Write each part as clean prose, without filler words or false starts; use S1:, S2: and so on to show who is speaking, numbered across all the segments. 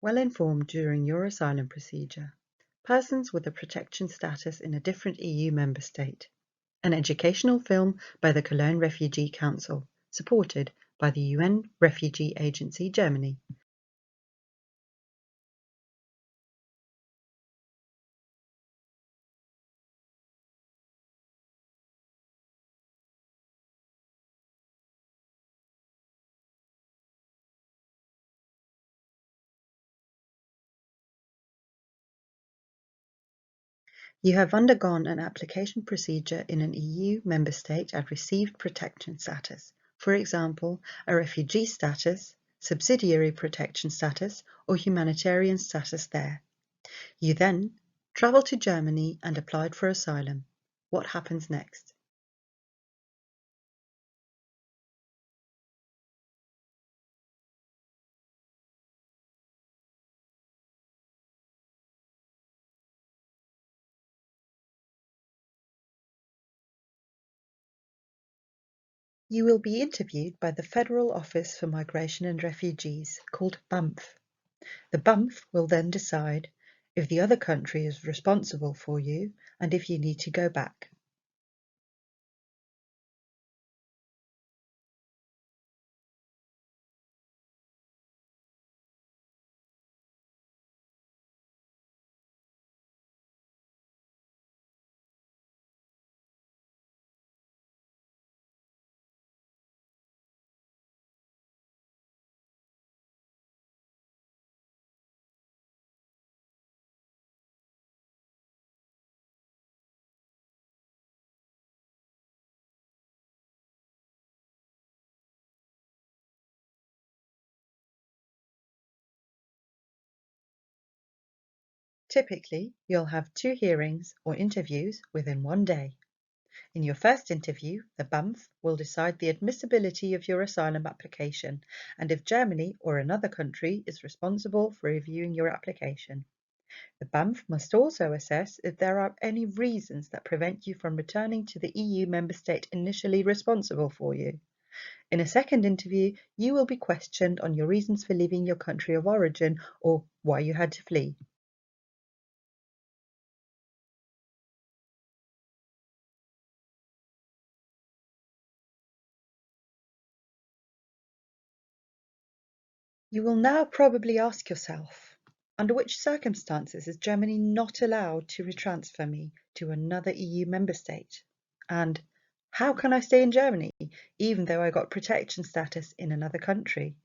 S1: Well informed during your asylum procedure. Persons with a protection status in a different EU member state. An educational film by the Cologne Refugee Council, supported by the UN Refugee Agency Germany. You have undergone an application procedure in an EU member state and received protection status, for example, a refugee status, subsidiary protection status, or humanitarian status there. You then traveled to Germany and applied for asylum. What happens next? You will be interviewed by the Federal Office for Migration and Refugees, called BAMF. The BAMF will then decide if the other country is responsible for you and if you need to go back. Typically, you'll have 2 hearings or interviews within 1 day. In your first interview, the BAMF will decide the admissibility of your asylum application and if Germany or another country is responsible for reviewing your application. The BAMF must also assess if there are any reasons that prevent you from returning to the EU member state initially responsible for you. In a second interview, you will be questioned on your reasons for leaving your country of origin or why you had to flee. You will now probably ask yourself, under which circumstances is Germany not allowed to retransfer me to another EU member state? And how can I stay in Germany even though I got protection status in another country?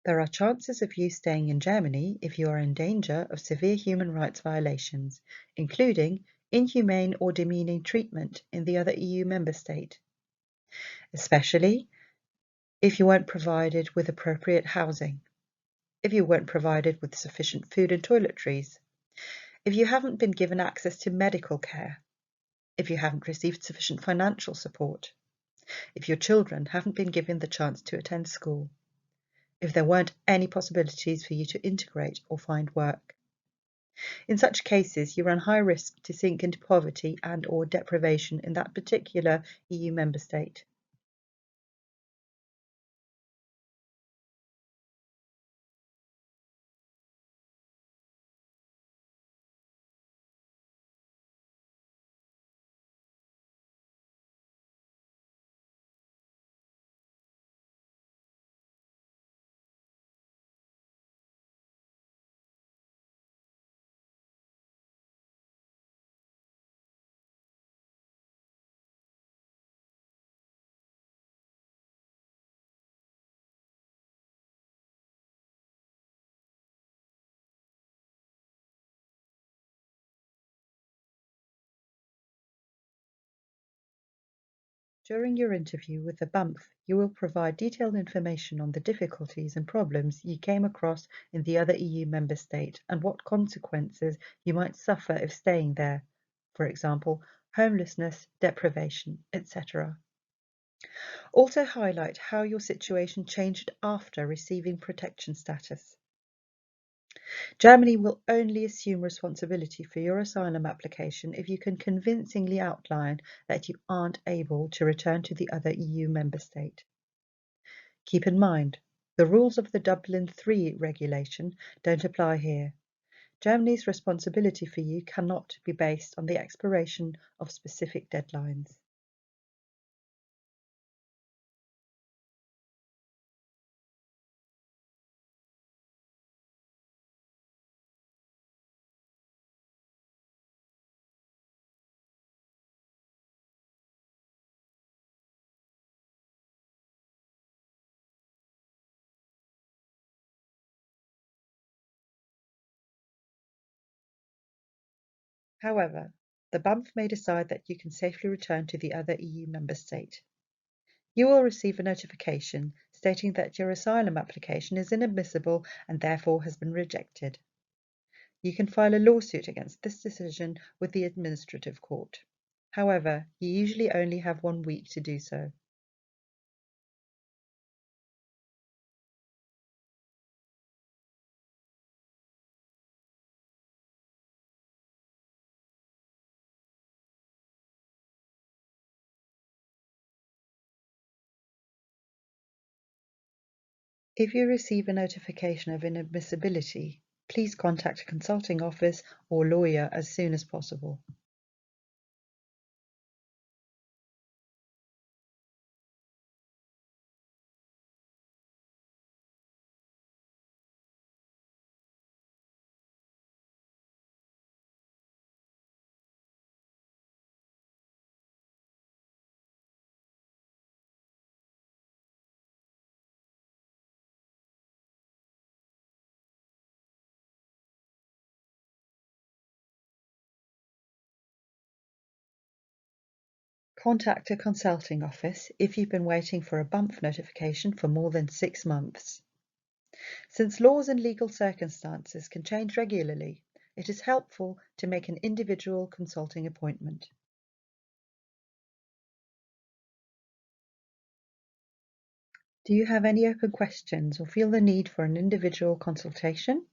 S1: There are chances of you staying in Germany if you are in danger of severe human rights violations, including inhumane or demeaning treatment in the other EU member state, especially if you weren't provided with appropriate housing, if you weren't provided with sufficient food and toiletries, if you haven't been given access to medical care, if you haven't received sufficient financial support, if your children haven't been given the chance to attend school, if there weren't any possibilities for you to integrate or find work. In such cases, you run high risk to sink into poverty and/or deprivation in that particular EU member state. During your interview with the BAMF, you will provide detailed information on the difficulties and problems you came across in the other EU member state and what consequences you might suffer if staying there, for example, homelessness, deprivation, etc. Also highlight how your situation changed after receiving protection status. Germany will only assume responsibility for your asylum application if you can convincingly outline that you aren't able to return to the other EU member state. Keep in mind, the rules of the Dublin III regulation don't apply here. Germany's responsibility for you cannot be based on the expiration of specific deadlines. However, the BAMF may decide that you can safely return to the other EU member state. You will receive a notification stating that your asylum application is inadmissible and therefore has been rejected. You can file a lawsuit against this decision with the administrative court. However, you usually only have 1 week to do so. If you receive a notification of inadmissibility, please contact a consulting office or lawyer as soon as possible. Contact a consulting office if you've been waiting for a BAMF notification for more than 6 months. Since laws and legal circumstances can change regularly, it is helpful to make an individual consulting appointment. Do you have any open questions or feel the need for an individual consultation?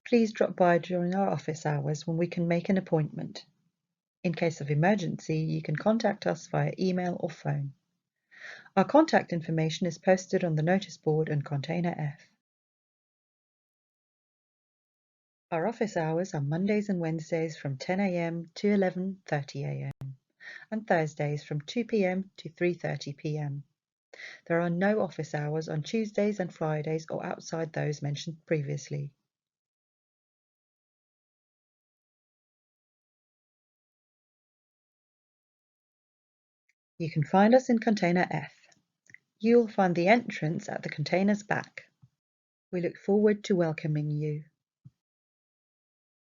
S1: Please drop by during our office hours when we can make an appointment. In case of emergency, you can contact us via email or phone. Our contact information is posted on the notice board on Container F. Our office hours are Mondays and Wednesdays from 10 a.m. to 11:30 a.m. and Thursdays from 2 p.m. to 3:30 p.m. There are no office hours on Tuesdays and Fridays or outside those mentioned previously. You can find us in Container F. You'll find the entrance at the container's back. We look forward to welcoming you.